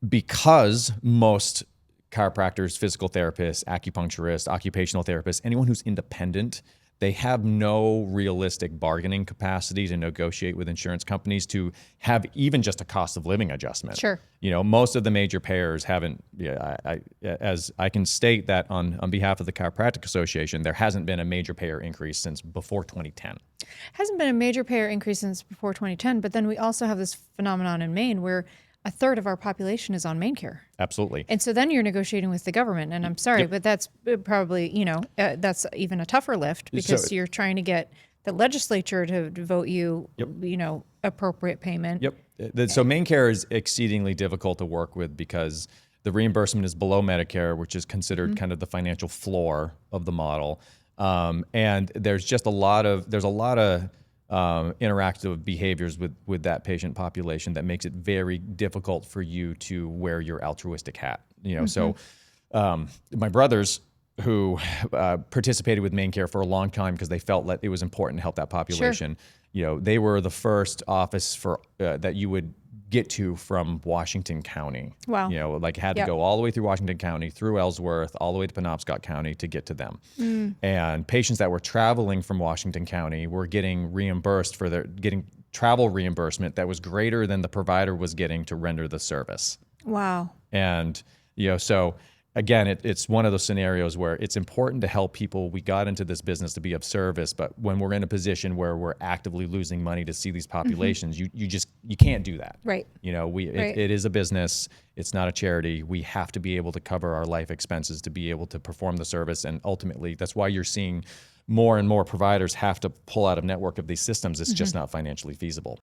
because most chiropractors, physical therapists, acupuncturists, occupational therapists, anyone who's independent, they have no realistic bargaining capacity to negotiate with insurance companies to have even just a cost of living adjustment. Sure. Most of the major payers haven't, as I can state that on behalf of the Chiropractic Association, there hasn't been a major payer increase since before 2010. Hasn't been a major payer increase since before 2010, but then we also have this phenomenon in Maine where a third of our population is on MaineCare. Absolutely. And so then you're negotiating with the government. And I'm sorry, but that's probably, that's even a tougher lift because you're trying to get the legislature to vote you, appropriate payment. Yep. So MaineCare is exceedingly difficult to work with because the reimbursement is below Medicare, which is considered kind of the financial floor of the model. And there's just a lot of interactive behaviors with that patient population that makes it very difficult for you to wear your altruistic hat. So my brothers who participated with MaineCare for a long time because they felt that it was important to help that population. Sure. They were the first office for that you would get to from Washington County. Wow. Had to go all the way through Washington County, through Ellsworth, all the way to Penobscot County to get to them. And patients that were traveling from Washington County were getting reimbursed for getting travel reimbursement that was greater than the provider was getting to render the service. Wow. And, so again, it's one of those scenarios where it's important to help people. We got into this business to be of service, but when we're in a position where we're actively losing money to see these populations, you can't do that. Right. It is a business. It's not a charity. We have to be able to cover our life expenses to be able to perform the service. And ultimately, that's why you're seeing more and more providers have to pull out of network of these systems. It's just not financially feasible.